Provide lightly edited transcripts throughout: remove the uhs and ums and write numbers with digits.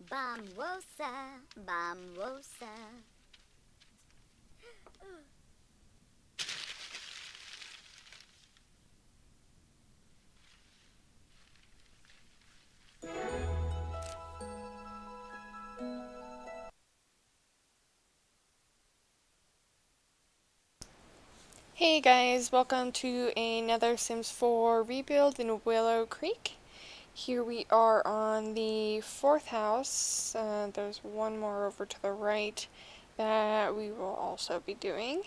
Bamwosa, bamwosa. Hey guys, welcome to another Sims 4 rebuild in Willow Creek. Here we are on the fourth house. There's one more over to the right that we will also be doing.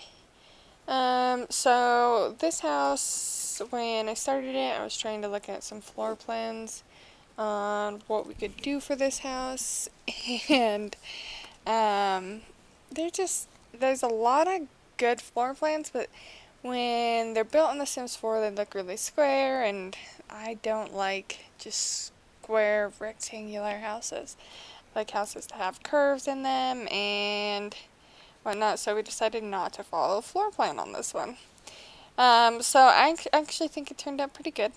So this house, when I started it, I was trying to look at some floor plans on what we could do for this house, and um, there's a lot of good floor plans, but when they're built in The Sims 4, they look really square, and I don't like just square rectangular houses. I like houses to have curves in them and whatnot, so we decided not to follow a floor plan on this one. So I actually think it turned out pretty good.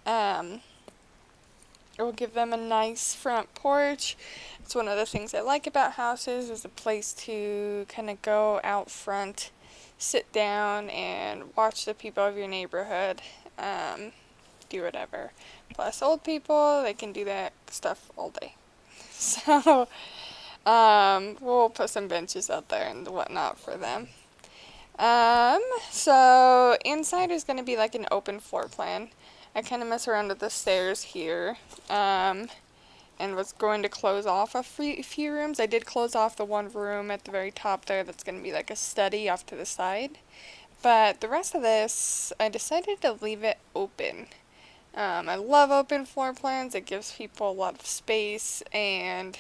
It will give them a nice front porch. It's one of the things I like about houses, is a place to kind of go out front, sit down, and watch the people of your neighborhood do whatever. Plus, old people, they can do that stuff all day. So, we'll put some benches out there and whatnot for them. So inside is going to be like an open floor plan. I kind of mess around with the stairs here, and was going to close off a few rooms. I did close off the one room at the very top there that's going to be like a study off to the side. But the rest of this, I decided to leave it open. I love open floor plans. It gives people a lot of space, and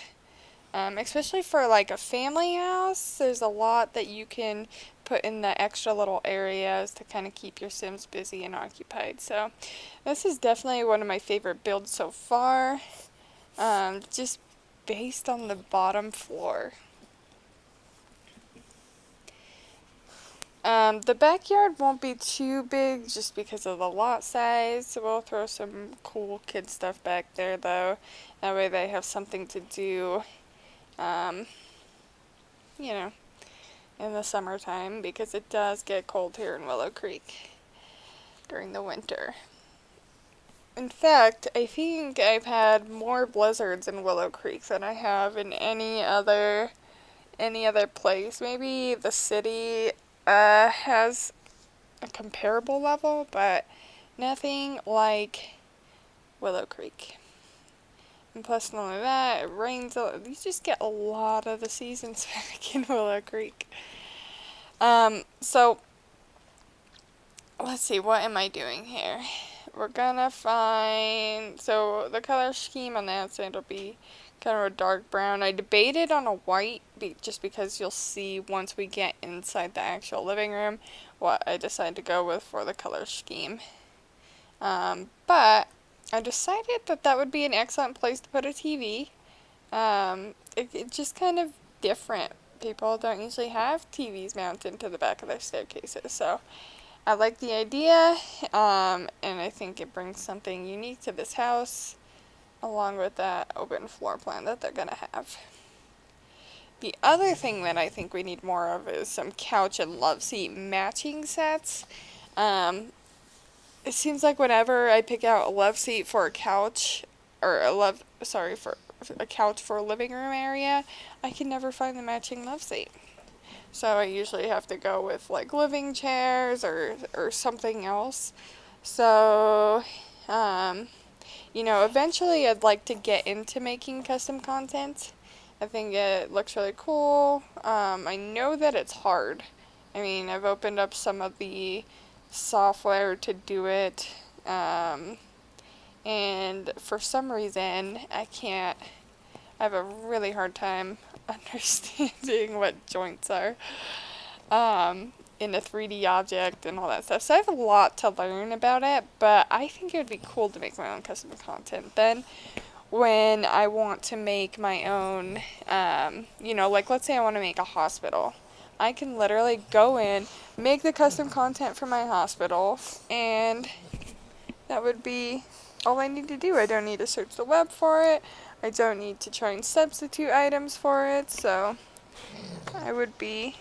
especially for like a family house, there's a lot that you can put in the extra little areas to kind of keep your Sims busy and occupied. So this is definitely one of my favorite builds so far, just based on the bottom floor. The backyard won't be too big just because of the lot size, so we'll throw some cool kid stuff back there though. That way they have something to do, um, you know, in the summertime, because it does get cold here in Willow Creek during the winter. In fact, I think I've had more blizzards in Willow Creek than I have in any other place. Maybe the city has a comparable level, but nothing like Willow Creek. And plus, not only that, it rains. You just get a lot of the seasons back in Willow Creek. So let's see, what am I doing here? We're gonna find, so the color scheme on the outside will be kind of a dark brown. I debated on a white, just because you'll see once we get inside the actual living room what I decided to go with for the color scheme. But I decided that that would be an excellent place to put a TV. It's just kind of different. People don't usually have TVs mounted to the back of their staircases, so I like the idea, and I think it brings something unique to this house, along with that open floor plan that they're gonna have. The other thing that I think we need more of is some couch and love seat matching sets. It seems like whenever I pick out a love seat for a couch, or for a couch for a living room area, I can never find the matching love seat. So I usually have to go with like living chairs or something else. So, eventually I'd like to get into making custom content. I think it looks really cool. I know that it's hard. I mean, I've opened up some of the software to do it, and for some reason I have a really hard time understanding what joints are in a 3D object and all that stuff. So I have a lot to learn about it, but I think it would be cool to make my own custom content. Then when I want to make my own, like let's say I want to make a hospital. I can literally go in, make the custom content for my hospital, and that would be all I need to do. I don't need to search the web for it. I don't need to try and substitute items for it, so I would be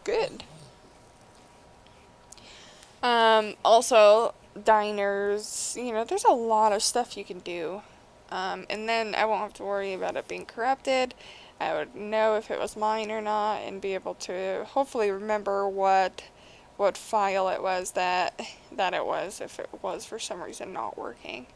good. Also, diners, you know, there's a lot of stuff you can do. And then I won't have to worry about it being corrupted. I would know if it was mine or not and be able to hopefully remember what file it was that it was, if it was for some reason not working.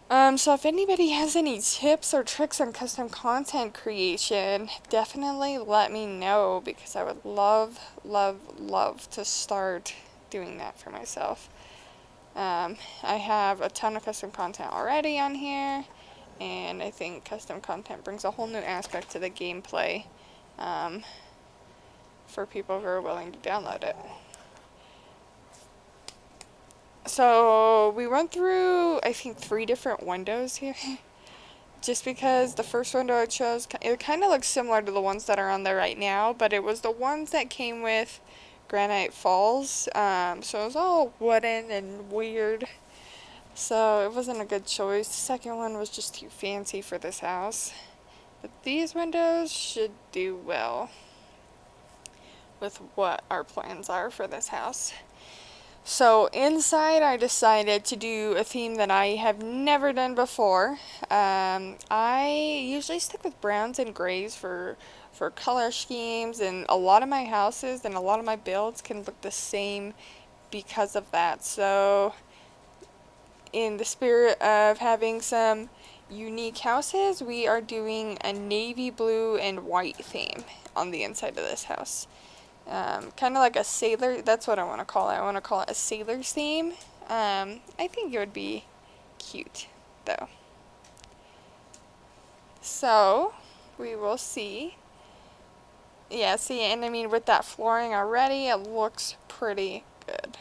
So if anybody has any tips or tricks on custom content creation, definitely let me know, because I would love, love, love to start doing that for myself. I have a ton of custom content already on here, and I think custom content brings a whole new aspect to the gameplay for people who are willing to download it. So we went through, I think, 3 different windows here. Just because the first window I chose, it kind of looks similar to the ones that are on there right now, but it was the ones that came with Granite Falls. So it was all wooden and weird. So it wasn't a good choice. The second one was just too fancy for this house. But these windows should do well with what our plans are for this house. So inside, I decided to do a theme that I have never done before. I usually stick with browns and grays for color schemes, and a lot of my houses and a lot of my builds can look the same because of that. So in the spirit of having some unique houses, we are doing a navy blue and white theme on the inside of this house. Kind of like a sailor, that's what I want to call it. I want to call it a sailor's theme. I think it would be cute, though. So, we will see. Yeah, see, and I mean, with that flooring already, it looks pretty good.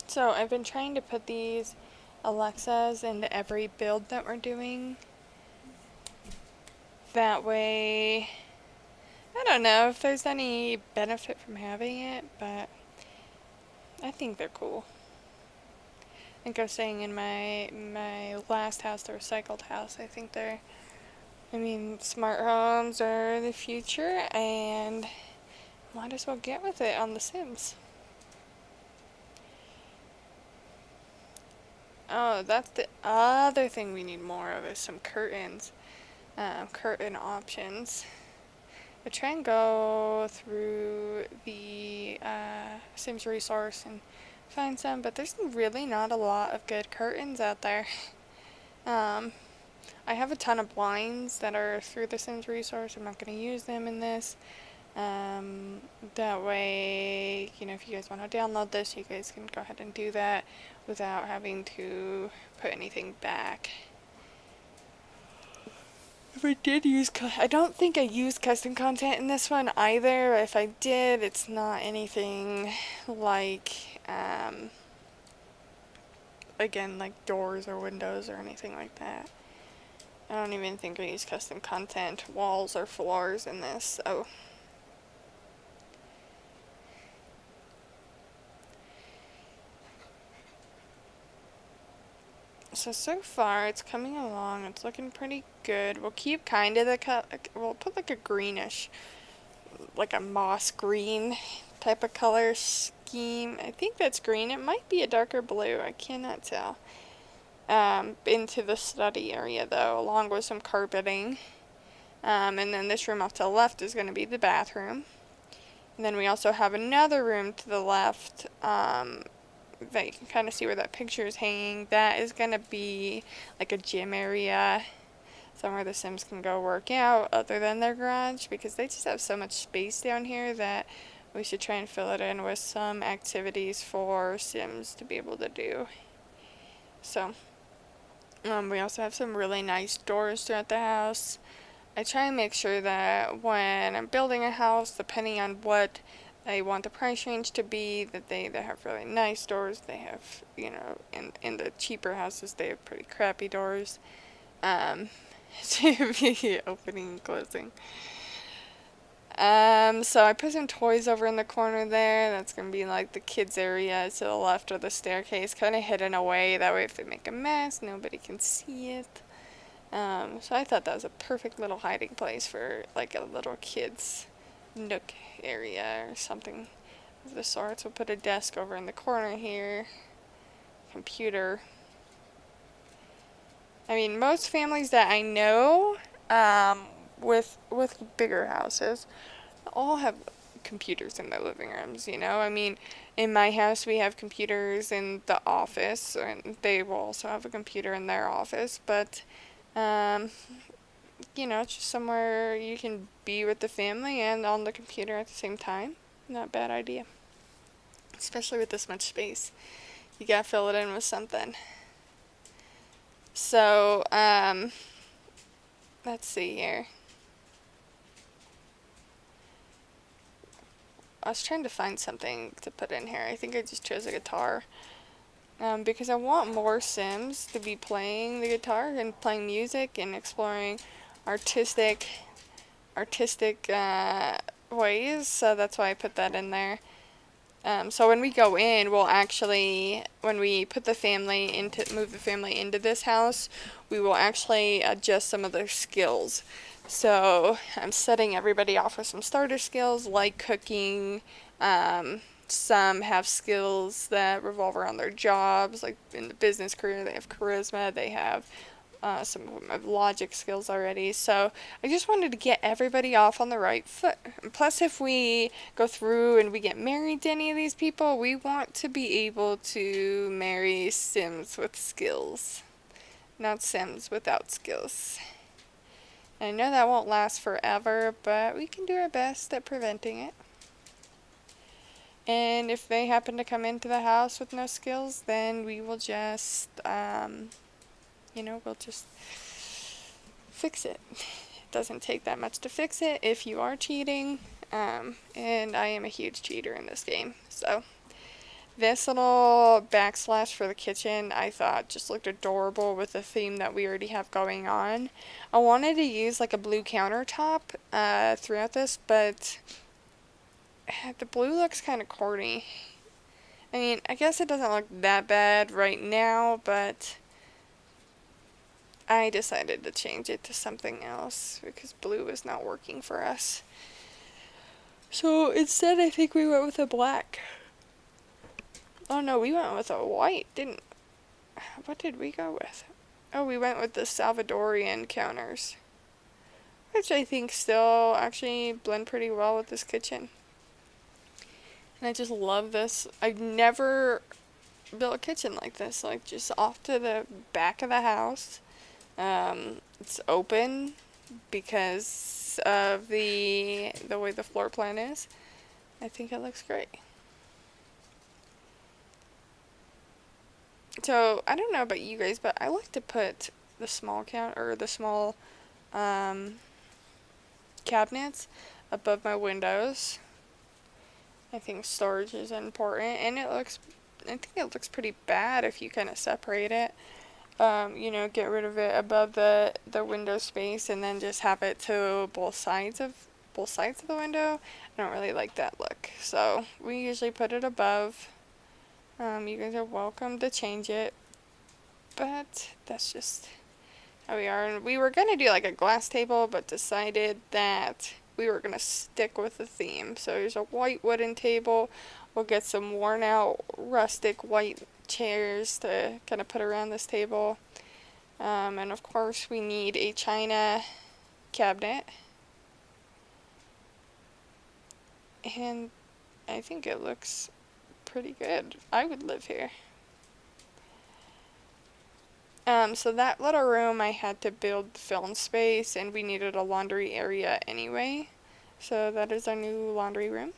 So, I've been trying to put these Alexas into every build that we're doing. That way, I don't know if there's any benefit from having it, but I think they're cool. I think I was saying in my last house, the recycled house, I think smart homes are the future, and might as well get with it on The Sims. Oh, that's the other thing we need more of, is some curtains. Curtain options. I try and go through the Sims resource and find some, but there's really not a lot of good curtains out there. I have a ton of blinds that are through the Sims resource. I'm not going to use them in this. That way, you know, if you guys want to download this, you guys can go ahead and do that without having to put anything back. If I did use, I don't think I used custom content in this one either. If I did, it's not anything like, again, like doors or windows or anything like that. I don't even think I used custom content, walls or floors in this, so. So far it's coming along. It's looking pretty good. We'll keep kind of we'll put like a greenish, like a moss green type of color scheme. I think that's green. It might be a darker blue. I cannot tell. Into the study area though, along with some carpeting. And then this room off to the left is going to be the bathroom. And then we also have another room to the left, that you can kind of see where that picture is hanging. That is going to be like a gym area, somewhere the Sims can go work out other than their garage, because they just have so much space down here that we should try and fill it in with some activities for Sims to be able to do. So, we also have some really nice doors throughout the house. I try and make sure that when I'm building a house, depending on what I want the price range to be, that they have really nice doors. They have, you know, in the cheaper houses, they have pretty crappy doors. To be opening and closing. So I put some toys over in the corner there. That's gonna be like the kids area to the left of the staircase, kind of hidden away. That way if they make a mess, nobody can see it. So I thought that was a perfect little hiding place for like a little kid's nook area or something of the sort. So we'll put a desk over in the corner here. Computer. I mean, most families that I know, with bigger houses, all have computers in their living rooms, you know? I mean, in my house we have computers in the office, and they will also have a computer in their office, but, you know, it's just somewhere you can be with the family and on the computer at the same time. Not a bad idea. Especially with this much space. You gotta fill it in with something. So, let's see here. I was trying to find something to put in here. I think I just chose a guitar. Because I want more Sims to be playing the guitar and playing music and exploring artistic ways. So that's why I put that in there. So when we go in, we'll actually, when we put the family move the family into this house, we will actually adjust some of their skills. So I'm setting everybody off with some starter skills like cooking. Some have skills that revolve around their jobs, like in the business career, they have charisma, they have some of them have logic skills already. So I just wanted to get everybody off on the right foot. Plus, if we go through and we get married to any of these people, we want to be able to marry Sims with skills, not Sims without skills. I know that won't last forever, but we can do our best at preventing it. And if they happen to come into the house with no skills, then we will just, we'll just fix it. It doesn't take that much to fix it if you are cheating, and I am a huge cheater in this game. So this little backslash for the kitchen I thought just looked adorable with the theme that we already have going on. I wanted to use like a blue countertop throughout this, but the blue looks kind of corny. I mean, I guess it doesn't look that bad right now, but I decided to change it to something else because blue is not working for us. So instead, I think we went with a black. Oh no, we went with a white, what did we go with? Oh, we went with the Salvadorian counters, which I think still actually blend pretty well with this kitchen. And I just love this. I've never built a kitchen like this, like just off to the back of the house. It's open because of the way the floor plan is. I think it looks great. So I don't know about you guys, but I like to put the small cabinets above my windows. I think storage is important, and I think it looks pretty bad if you kind of separate it. Get rid of it above the window space and then just have it to both sides of the window. I don't really like that look. So we usually put it above. You guys are welcome to change it, but that's just how we are. And we were going to do like a glass table, but decided that we were going to stick with the theme. So here's a white wooden table. We'll get some worn out rustic white chairs to kind of put around this table. And of course we need a china cabinet. And I think it looks pretty good. I would live here. So that little room I had to build film space, and we needed a laundry area anyway. So that is our new laundry room.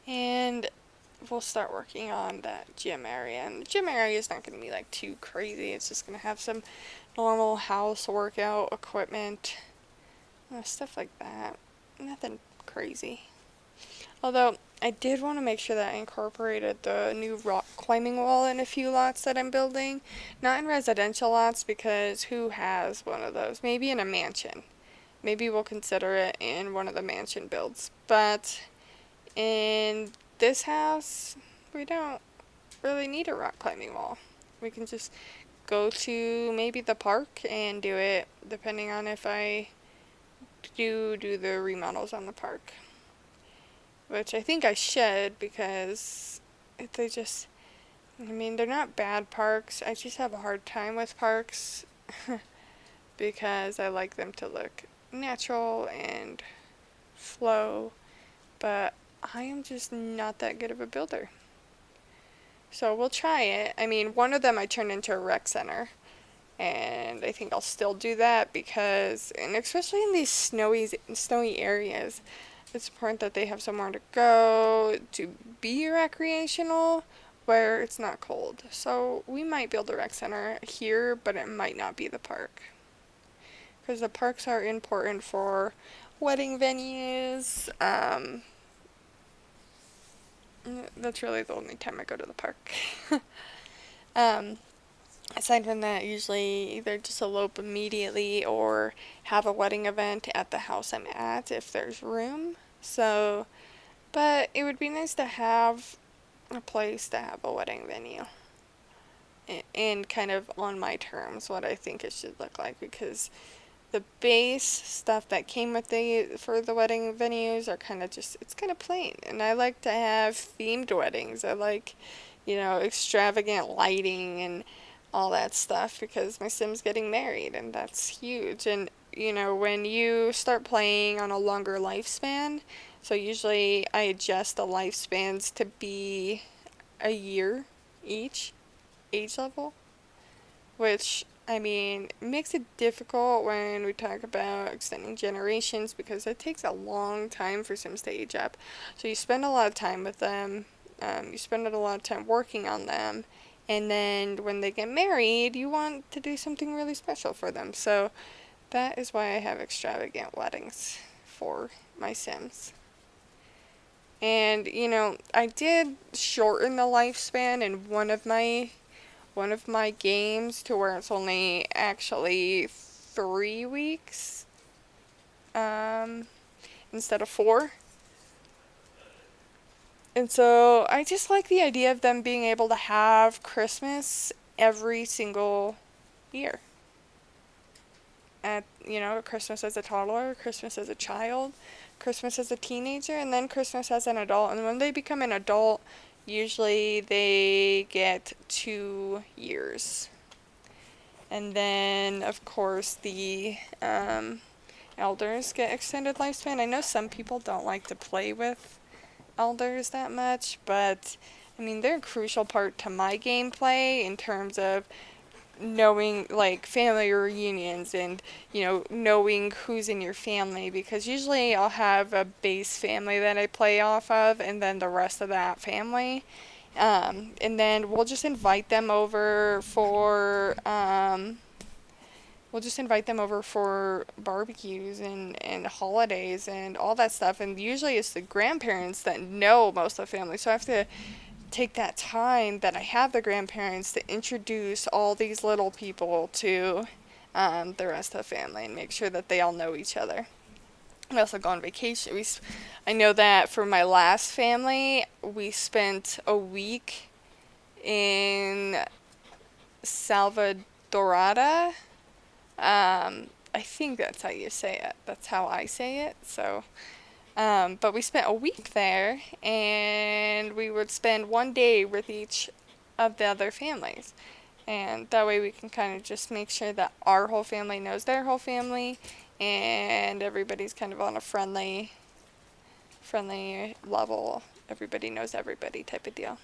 And we'll start working on that gym area. And the gym area is not going to be like too crazy. It's just going to have some normal house workout equipment, stuff like that. Nothing crazy. Although I did want to make sure that I incorporated the new rock climbing wall in a few lots that I'm building. Not in residential lots, because who has one of those? Maybe in a mansion. Maybe we'll consider it in one of the mansion builds. But in this house, we don't really need a rock climbing wall. We can just go to maybe the park and do it, depending on if I do the remodels on the park. Which I think I should, because they just, I mean, they're not bad parks. I just have a hard time with parks because I like them to look natural and flow, but I am just not that good of a builder. So we'll try it. I mean, one of them I turned into a rec center, and I think I'll still do that because, and especially in these snowy areas, it's important that they have somewhere to go to be recreational where it's not cold. So we might build a rec center here, but it might not be the park. Because the parks are important for wedding venues. That's really the only time I go to the park. Aside from that, usually either just elope immediately or have a wedding event at the house I'm at if there's room. So, but it would be nice to have a place to have a wedding venue. And kind of on my terms, what I think it should look like, because the base stuff that came with for the wedding venues are kind of just, it's kind of plain. And I like to have themed weddings. I like, extravagant lighting and all that stuff, because my Sim's getting married, and that's huge. And when you start playing on a longer lifespan, so usually I adjust the lifespans to be a year each age level, which, I mean, makes it difficult when we talk about extending generations, because it takes a long time for Sims to age up. So you spend a lot of time with them, you spend a lot of time working on them, and then when they get married, you want to do something really special for them. So that is why I have extravagant weddings for my Sims. And, I did shorten the lifespan in one of my games to where it's only actually 3 weeks instead of 4. And so I just like the idea of them being able to have Christmas every single year. Christmas as a toddler, Christmas as a child, Christmas as a teenager, and then Christmas as an adult. And when they become an adult, usually they get 2 years. And then, of course, the elders get extended lifespan. I know some people don't like to play with elders that much, but, I mean, they're a crucial part to my gameplay in terms of knowing, like, family reunions and, knowing who's in your family, because usually I'll have a base family that I play off of, and then the rest of that family, and then we'll just invite them over for barbecues and holidays and all that stuff, and usually it's the grandparents that know most of the family, so I have to take that time that I have the grandparents to introduce all these little people to the rest of the family and make sure that they all know each other. We also go on vacation. I know that for my last family, we spent a week in Salvadorada. I think that's how you say it. That's how I say it. So, but we spent a week there, and we would spend 1 day with each of the other families. And that way we can kind of just make sure that our whole family knows their whole family, and everybody's kind of on a friendly level. Everybody knows everybody type of deal.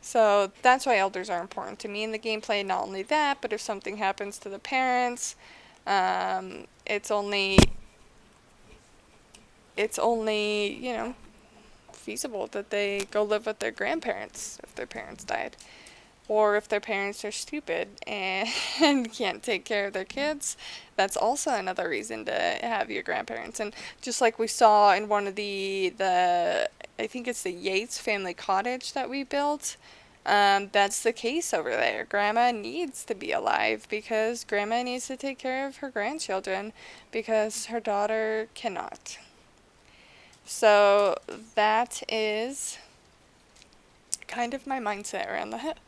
So that's why elders are important to me in the gameplay. Not only that, but if something happens to the parents, it's only feasible that they go live with their grandparents if their parents died. Or if their parents are stupid and can't take care of their kids, that's also another reason to have your grandparents. And just like we saw in one of the I think it's the Yates family cottage that we built, that's the case over there. Grandma needs to be alive because grandma needs to take care of her grandchildren because her daughter cannot. So that is kind of my mindset around that.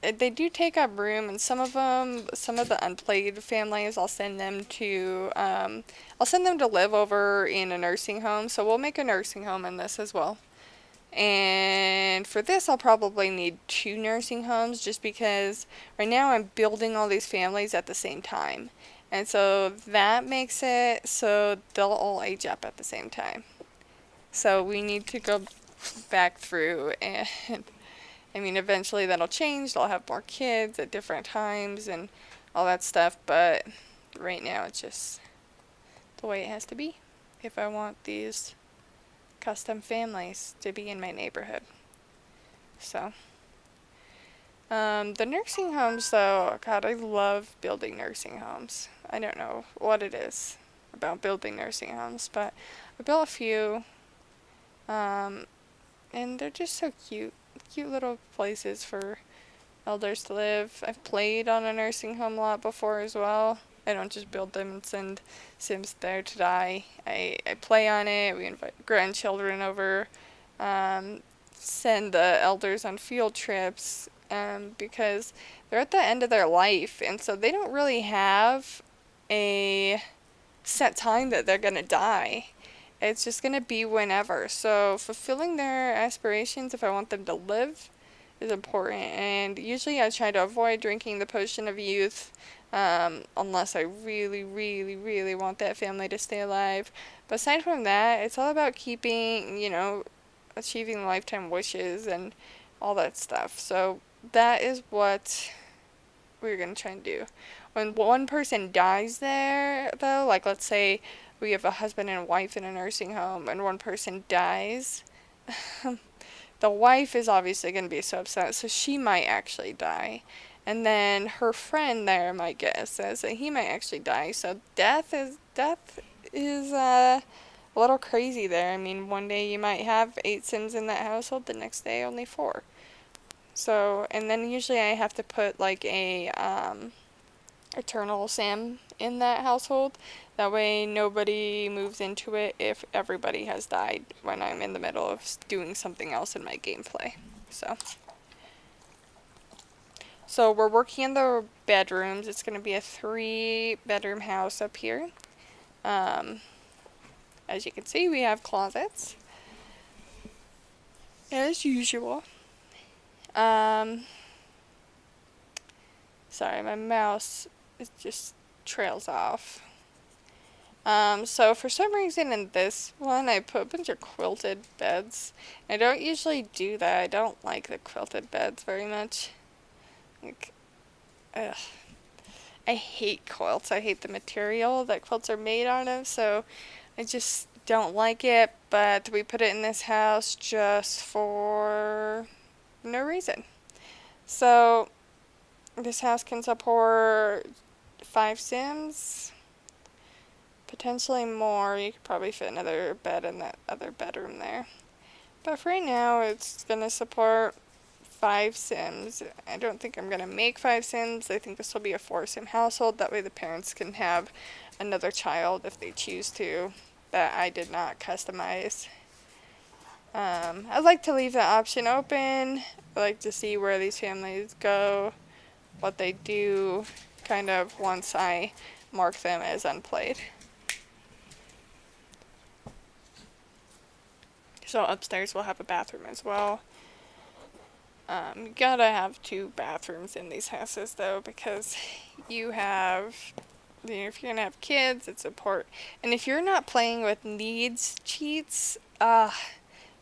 They do take up room, and some of the unplayed families, I'll send them to live over in a nursing home. So we'll make a nursing home in this as well. And for this, I'll probably need 2 nursing homes just because right now I'm building all these families at the same time. And so that makes it so they'll all age up at the same time. So we need to go back through and I mean, eventually that'll change. They'll have more kids at different times and all that stuff. But right now it's just the way it has to be if I want these custom families to be in my neighborhood. So, the nursing homes though, God, I love building nursing homes. I don't know what it is about building nursing homes, but I built a few, and they're just so cute. Cute little places for elders to live. I've played on a nursing home a lot before as well. I don't just build them and send Sims there to die. I play on it. We invite grandchildren over, send the elders on field trips, because they're at the end of their life, and so they don't really have a set time that they're gonna die. It's just going to be whenever. So fulfilling their aspirations, if I want them to live, is important. And usually I try to avoid drinking the potion of youth, unless I really, really, really want that family to stay alive. But aside from that, it's all about keeping, achieving lifetime wishes and all that stuff. So that is what we're going to try and do. When one person dies there, though, like let's say we have a husband and wife in a nursing home and one person dies, the wife is obviously going to be so upset, so she might actually die. And then her friend there might get says that he might actually die. So death is a little crazy there. I mean, one day you might have 8 Sims in that household, the next day only 4. So, and then usually I have to put like a eternal Sim in that household. That way nobody moves into it if everybody has died when I'm in the middle of doing something else in my gameplay. So we're working in the bedrooms. It's going to be a 3-bedroom house up here. As you can see, we have closets, as usual. Sorry, my mouse just trails off. So for some reason in this one, I put a bunch of quilted beds. I don't usually do that. I don't like the quilted beds very much. Like, ugh. I hate quilts. I hate the material that quilts are made out of, so I just don't like it, but we put it in this house just for no reason. So this house can support 5 Sims, potentially more. You could probably fit another bed in that other bedroom there. But for right now, it's going to support 5 Sims. I don't think I'm going to make 5 Sims. I think this will be a 4 Sim household. That way the parents can have another child if they choose to, that I did not customize. I'd like to leave the option open. I like to see where these families go, what they do, kind of once I mark them as unplayed. So upstairs we'll have a bathroom as well. You gotta have 2 bathrooms in these houses though, because you have, if you're gonna have kids, it's important. And if you're not playing with needs cheats, that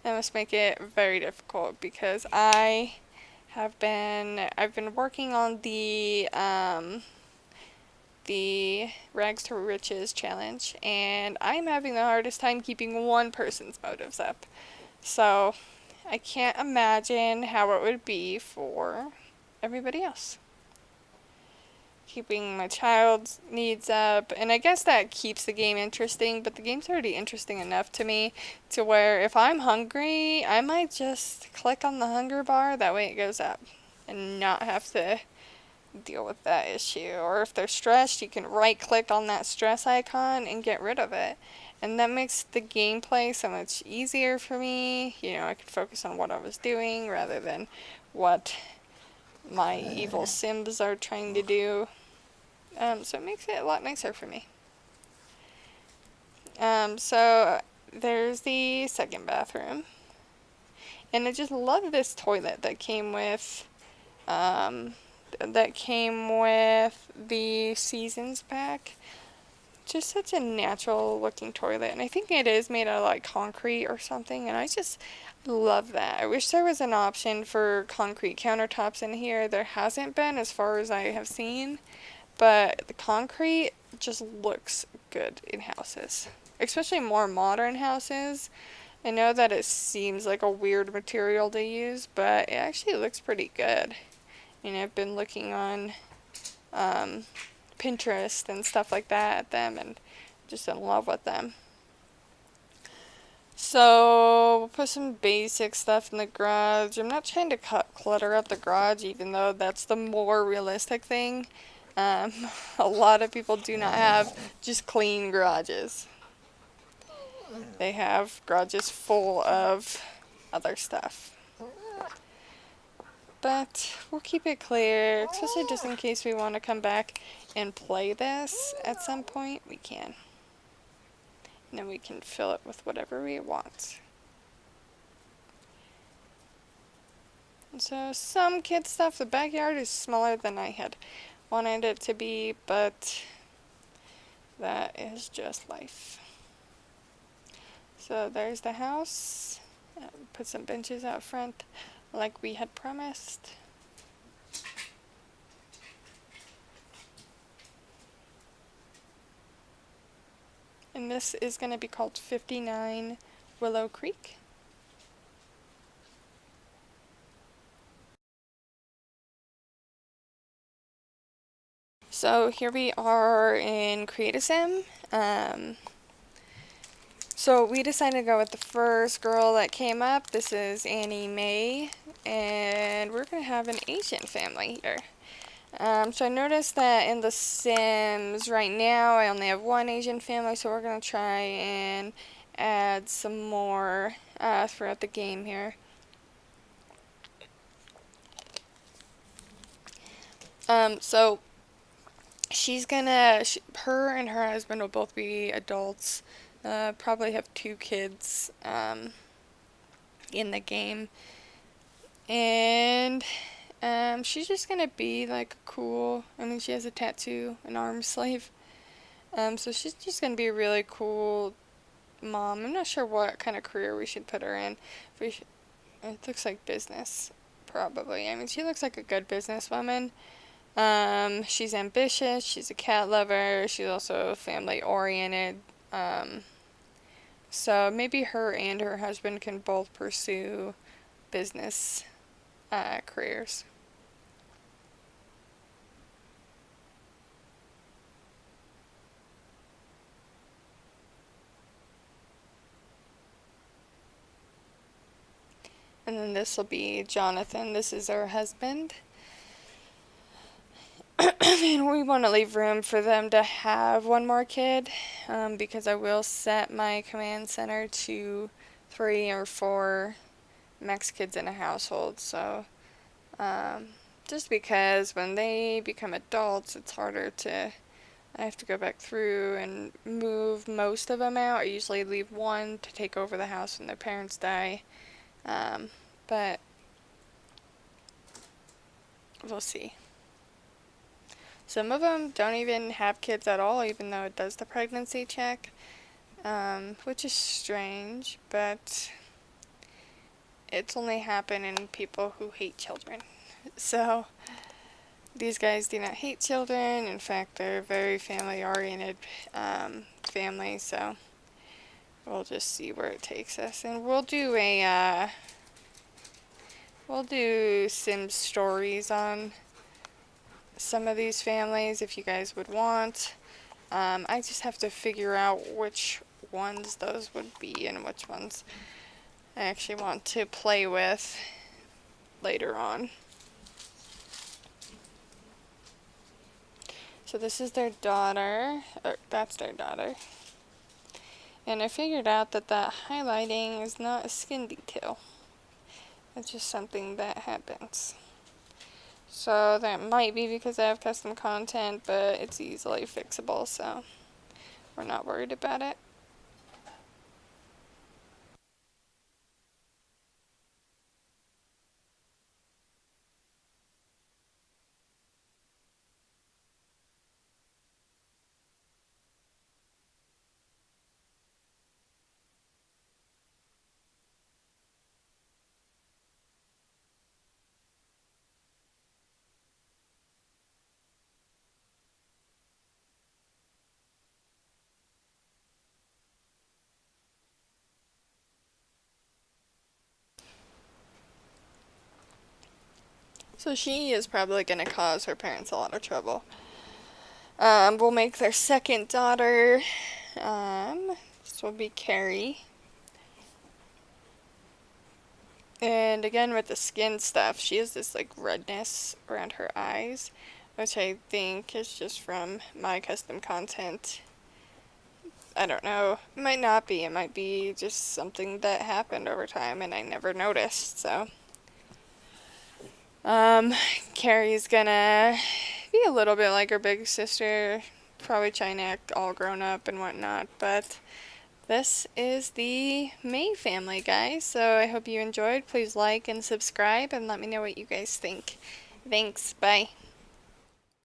must make it very difficult, because I've been working on the the Rags to Riches challenge, and I'm having the hardest time keeping one person's motives up. So I can't imagine how it would be for everybody else. Keeping my child's needs up, and I guess that keeps the game interesting, but the game's already interesting enough to me to where if I'm hungry, I might just click on the hunger bar, that way it goes up, and not have to deal with that issue. Or if they're stressed, you can right click on that stress icon and get rid of it, and that makes the gameplay so much easier for me. You know, I could focus on what I was doing rather than what my evil Sims are trying to do. So it makes it a lot nicer for me. So there's the second bathroom. And I just love this toilet that came with the Seasons pack. Just such a natural looking toilet, and I think it is made out of like concrete or something, and I just love that. I wish there was an option for concrete countertops in here. There hasn't been, as far as I have seen. But the concrete just looks good in houses, especially more modern houses. I know that it seems like a weird material to use, but it actually looks pretty good. And I've been looking on Pinterest and stuff like that at them, and just in love with them. So we'll put some basic stuff in the garage. I'm not trying to clutter up the garage, even though that's the more realistic thing. A lot of people do not have just clean garages. They have garages full of other stuff. But we'll keep it clear, especially just in case we want to come back and play this at some point, we can. And then we can fill it with whatever we want. And so some kid stuff, the backyard is smaller than I had wanted it to be, but that is just life. So there's the house. Put some benches out front like we had promised. And this is going to be called 59 Willow Creek. So here we are in Create a Sim. So we decided to go with the first girl that came up. This is Annie Mae, and we're going to have an Asian family here. So I noticed that in the Sims right now I only have one Asian family, so we're going to try and add some more throughout the game here. So her and her husband will both be adults, probably have 2 kids in the game, and she's just gonna be like cool. I mean, she has a tattoo, an arm sleeve, so she's just gonna be a really cool mom. I'm not sure what kind of career we should put her in. It looks like business, probably. I mean, she looks like a good businesswoman. She's ambitious, she's a cat lover, she's also family oriented, so maybe her and her husband can both pursue business careers. And then this will be Jonathan. This is our husband. And we want to leave room for them to have one more kid, because I will set my command center to 3 or 4 max kids in a household. So just because when they become adults, it's harder to, I have to go back through and move most of them out. I usually leave one to take over the house when their parents die, but we'll see. Some of them don't even have kids at all, even though it does the pregnancy check, which is strange, but it's only happened in people who hate children. So these guys do not hate children. In fact, they're a very family-oriented family, so we'll just see where it takes us. And we'll do Sim stories on some of these families if you guys would want. I just have to figure out which ones those would be and which ones I actually want to play with later on. So this is their daughter, or that's their daughter. And I figured out that that highlighting is not a skin detail. It's just something that happens. So that might be because I have custom content, but it's easily fixable, so we're not worried about it. So she is probably going to cause her parents a lot of trouble. We'll make their second daughter. This will be Carrie. And again, with the skin stuff, she has this like redness around her eyes, which I think is just from my custom content. I don't know. It might not be. It might be just something that happened over time and I never noticed, so. Carrie's gonna be a little bit like her big sister, probably trying to act all grown up and whatnot, but this is the May family, guys, so I hope you enjoyed. Please like and subscribe and let me know what you guys think. Thanks, bye.